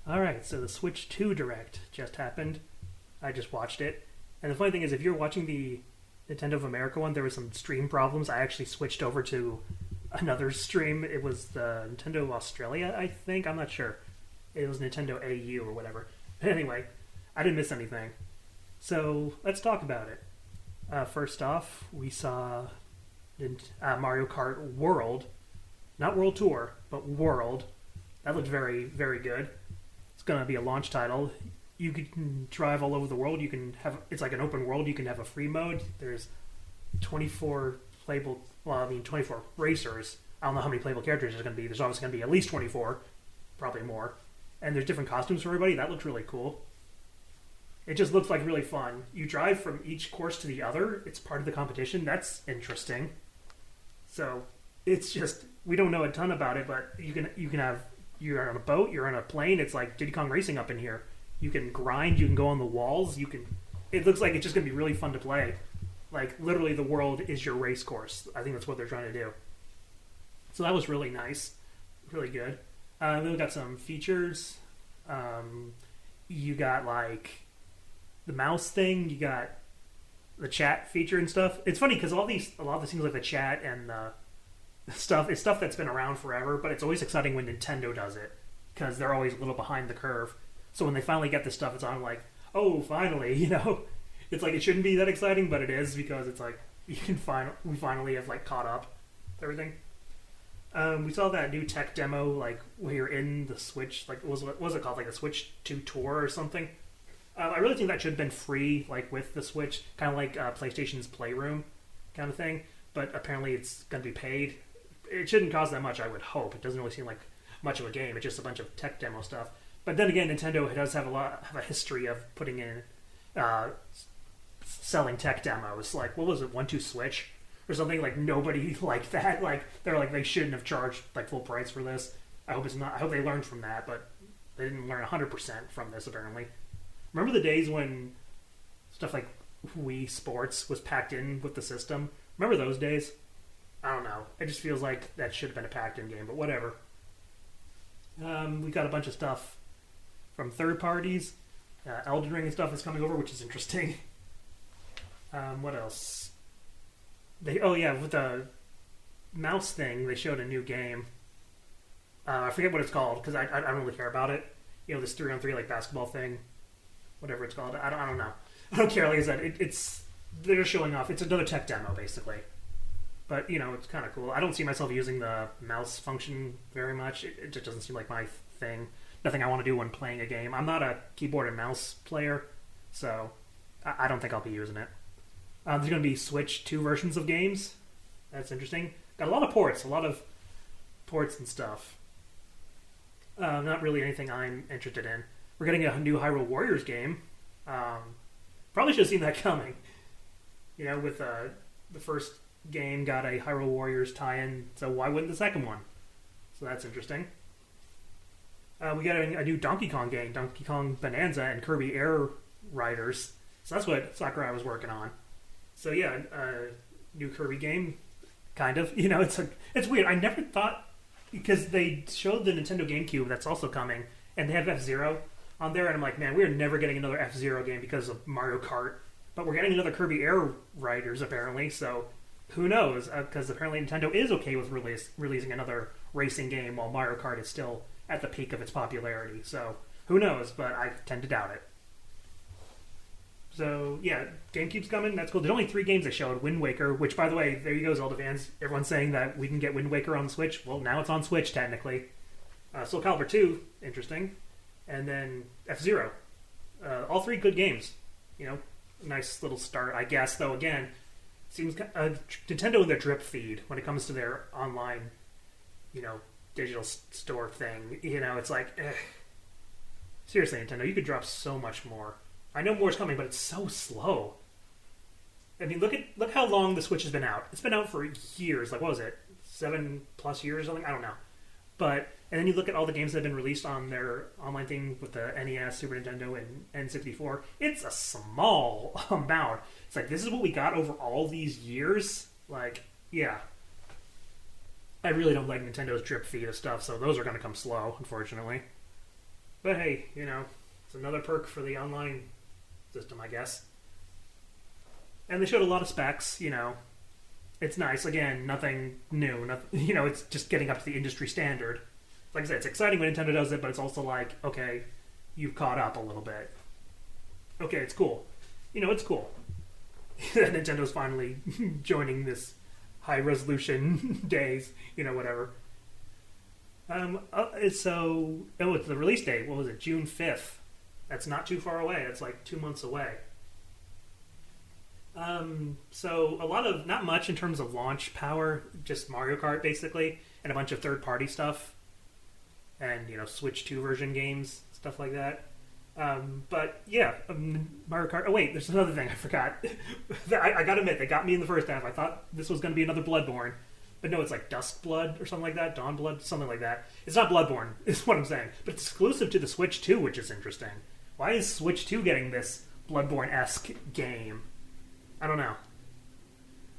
All right, so the Switch 2 Direct just happened. I just watched it. And the funny thing is, if you're watching the Nintendo of America one, there was some stream problems. I actually switched over to another stream. It was the Nintendo of Australia, I think. I'm not sure. It was Nintendo AU or whatever. But anyway, I didn't miss anything. So let's talk about it. First off, we saw Mario Kart World. Not World Tour, but World. That looked very, very good. It's going to be a launch title. You can drive all over the world. You can have it's like an open world. You can have a free mode. There's 24 playable. Well, I mean 24 racers. I don't know how many playable characters there's going to be. There's obviously going to be at least 24, probably more. And there's different costumes for everybody. That looks really cool. It just looks like really fun. You drive from each course to the other. It's part of the competition. That's interesting. So it's just we don't know a ton about it, but you can have you're on a boat, you're on a plane. It's like Diddy Kong Racing up in here. You can grind, you can go on the walls, you can. It looks like it's just gonna be really fun to play. Like literally, the world is your race course. I think that's what they're trying to do. So that was really nice, really good. Then we got some features. You got like the mouse thing. You got the chat feature and stuff. It's funny because a lot of the things like the chat and the stuff is stuff that's been around forever, but it's always exciting when Nintendo does it because they're always a little behind the curve. So when they finally get this stuff, it's on like, oh, finally, it's like it shouldn't be that exciting, but it is because it's like we finally have like caught up with everything. We saw that new tech demo like where you're in the Switch, like what was it called, like the Switch 2 Tour or something. I really think that should have been free, like with the Switch, kind of like PlayStation's Playroom kind of thing. But apparently it's going to be paid. It shouldn't cost that much, I would hope. It doesn't really seem like much of a game. It's just a bunch of tech demo stuff. But then again, Nintendo does have a history of putting in selling tech demos. Like what was it, 1-2 Switch or something? Like nobody liked that. Like they're like they shouldn't have charged like full price for this. I hope it's not. I hope they learned from that, but they didn't learn 100% from this apparently. Remember the days when stuff like Wii Sports was packed in with the system? Remember those days? I don't know. It just feels like that should have been a packed-in game, but whatever. We got a bunch of stuff from third parties. Elden Ring and stuff is coming over, which is interesting. What else? With the mouse thing, they showed a new game. I forget what it's called because I don't really care about it. This 3-on-3 like basketball thing, whatever it's called. I don't know. I don't care. Like I said, it's they're showing off. It's another tech demo basically. But, it's kind of cool. I don't see myself using the mouse function very much. It just doesn't seem like my thing. Nothing I want to do when playing a game. I'm not a keyboard and mouse player, so I don't think I'll be using it. There's going to be Switch 2 versions of games. That's interesting. Got a lot of ports and stuff. Not really anything I'm interested in. We're getting a new Hyrule Warriors game. Probably should have seen that coming. With the first game got a Hyrule Warriors tie-in, so why wouldn't the second one? So that's interesting. We got a new Donkey Kong game, Donkey Kong Bonanza and Kirby Air Riders. So that's what Sakurai was working on. So yeah, new Kirby game, kind of. It's weird. I never thought because they showed the Nintendo GameCube that's also coming, and they have F-Zero on there, and I'm like, man, we're never getting another F-Zero game because of Mario Kart, but we're getting another Kirby Air Riders apparently. So who knows? Because apparently Nintendo is okay with releasing another racing game while Mario Kart is still at the peak of its popularity. So who knows? But I tend to doubt it. So yeah, GameCube's coming. That's cool. There's only 3 games they showed. Wind Waker, which by the way, there you go, Zelda fans. Everyone's saying that we can get Wind Waker on Switch. Well, now it's on Switch technically. Soul Calibur 2, interesting, and then F-Zero. All 3 good games. Nice little start, I guess. Though again, seems Nintendo in their drip feed when it comes to their online, digital store thing. It's like, seriously, Nintendo, you could drop so much more. I know more is coming, but it's so slow. I mean, look how long the Switch has been out. It's been out for years. Like, what was it, 7+ years or something? I don't know. And then you look at all the games that have been released on their online thing with the NES, Super Nintendo, and N64. It's a small amount. It's like, this is what we got over all these years? Like, yeah. I really don't like Nintendo's drip feed of stuff, so those are going to come slow, unfortunately. But hey, it's another perk for the online system, I guess. And they showed a lot of specs. It's nice. Again, nothing new. Nothing, it's just getting up to the industry standard. Like I said, it's exciting when Nintendo does it, but it's also like, okay, you've caught up a little bit. Okay, it's cool. It's cool that Nintendo's finally joining this high resolution days. Whatever. It's the release date. What was it? June 5th. That's not too far away. That's like 2 months away. So a lot of, not much in terms of launch power, just Mario Kart basically, and a bunch of third-party stuff, and Switch 2 version games, stuff like that. But yeah, Mario Kart. Oh wait, there's another thing I forgot. I gotta admit, they got me in the first half. I thought this was gonna be another Bloodborne, but no, it's like Dusk Blood or something like that, Dawn Blood, something like that. It's not Bloodborne, is what I'm saying, but it's exclusive to the Switch 2, which is interesting. Why is Switch 2 getting this Bloodborne-esque game? I don't know.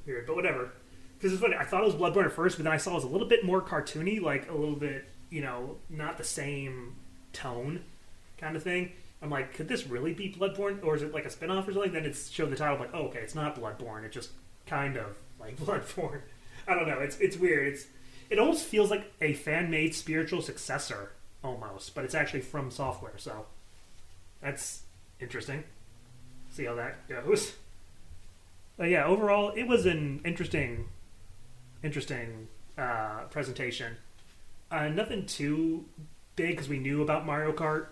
Weird, but whatever. Because it's funny, I thought it was Bloodborne at first, but then I saw it was a little bit more cartoony, like a little bit, not the same tone kind of thing. I'm like, could this really be Bloodborne? Or is it like a spin-off or something? Then it's showed the title, I'm like, oh, okay, it's not Bloodborne. It's just kind of like Bloodborne. I don't know. It's weird. It almost feels like a fan-made spiritual successor, almost. But it's actually from software, so that's interesting. See how that goes. But yeah, overall, it was an interesting presentation. Nothing too big because we knew about Mario Kart.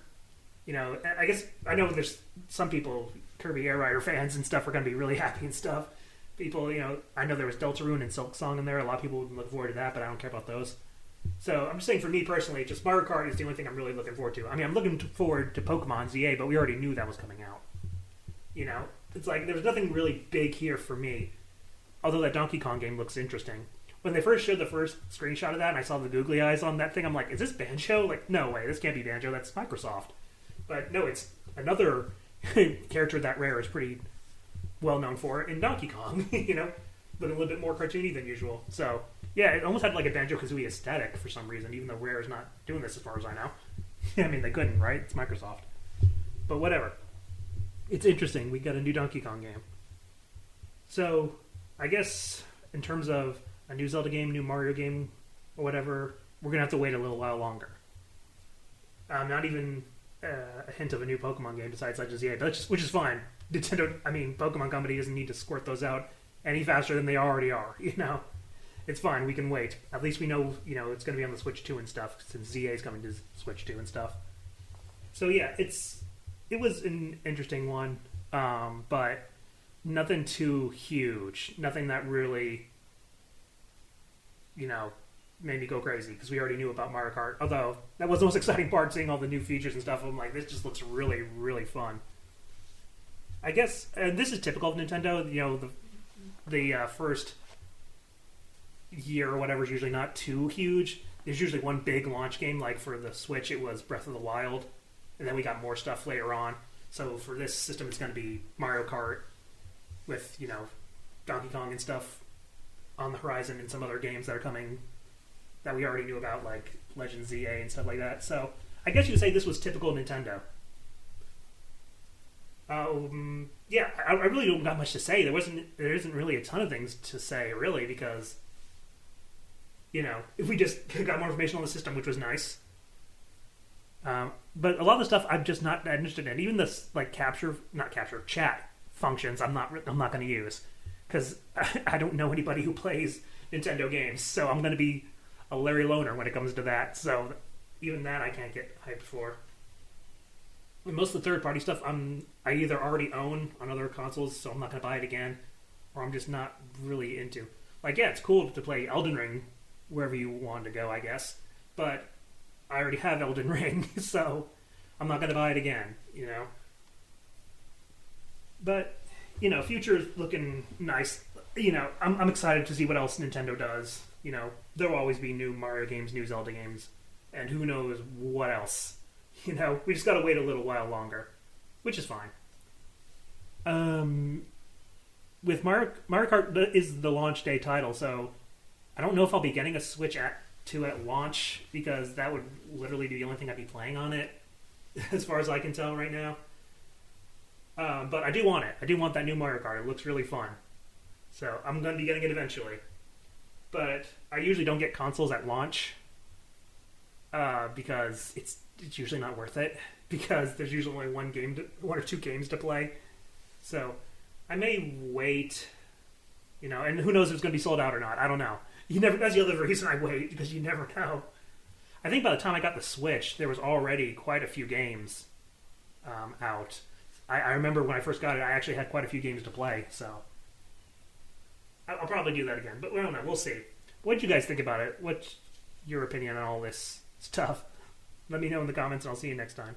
I guess I know there's some people, Kirby Air Rider fans and stuff, are going to be really happy and stuff. People, I know there was Deltarune and Silk Song in there. A lot of people would look forward to that, but I don't care about those. So I'm just saying, for me personally, just Mario Kart is the only thing I'm really looking forward to. I mean, I'm looking forward to Pokemon ZA, but we already knew that was coming out. It's like there's nothing really big here for me. Although that Donkey Kong game looks interesting. When they first showed the first screenshot of that and I saw the googly eyes on that thing, I'm like, is this Banjo? Like, no way, this can't be Banjo, that's Microsoft. But no, it's another character that Rare is pretty well known for in Donkey Kong, looking a little bit more cartoony than usual. So, yeah, it almost had like a Banjo-Kazooie aesthetic for some reason, even though Rare is not doing this as far as I know. I mean, they couldn't, right? It's Microsoft. But whatever. It's interesting. We got a new Donkey Kong game. So, I guess in terms of a new Zelda game, new Mario game, or whatever, we're going to have to wait a little while longer. Not even a hint of a new Pokemon game besides Legends of the which is fine. Pokemon Company doesn't need to squirt those out any faster than they already are, It's fine, we can wait. At least we know, it's going to be on the Switch 2 and stuff, since ZA is coming to Switch 2 and stuff. So yeah, it was an interesting one, but nothing too huge. Nothing that really, made me go crazy, because we already knew about Mario Kart. Although, that was the most exciting part, seeing all the new features and stuff. I'm like, this just looks really, really fun. I guess, and this is typical of Nintendo, the first year or whatever is usually not too huge. There's usually one big launch game, like for the Switch, it was Breath of the Wild, and then we got more stuff later on. So for this system, it's going to be Mario Kart with, Donkey Kong and stuff on the horizon, and some other games that are coming that we already knew about, like Legends ZA and stuff like that. So I guess you could say this was typical Nintendo. Yeah, I really don't got much to say. There isn't really a ton of things to say, really, because, if we just got more information on the system, which was nice. But a lot of the stuff I'm just not that interested in. Even this, like, chat functions, I'm not going to use, because I don't know anybody who plays Nintendo games, so I'm going to be a Larry Loner when it comes to that. So even that I can't get hyped for. And most of the third-party stuff I either already own on other consoles, so I'm not going to buy it again, or I'm just not really into. Like, yeah, it's cool to play Elden Ring wherever you want to go, I guess, but I already have Elden Ring, so I'm not going to buy it again, But, future's looking nice. I'm excited to see what else Nintendo does. There will always be new Mario games, new Zelda games, and who knows what else. We just gotta wait a little while longer, which is fine. With Mario Kart is the launch day title, so I don't know if I'll be getting a Switch 2 at launch, because that would literally be the only thing I'd be playing on it. as far as I can tell right now. But I do want it. I do want that new Mario Kart. It looks really fun. So I'm going to be getting it eventually. But I usually don't get consoles at launch because it's usually not worth it because there's usually only one or two games to play. So I may wait, and who knows if it's going to be sold out or not. I don't know. That's the other reason I wait, because you never know. I think by the time I got the Switch, there was already quite a few games out. I remember when I first got it, I actually had quite a few games to play, so I'll probably do that again. But I don't know. We'll see. What did you guys think about it? What's your opinion on all this stuff? Let me know in the comments, and I'll see you next time.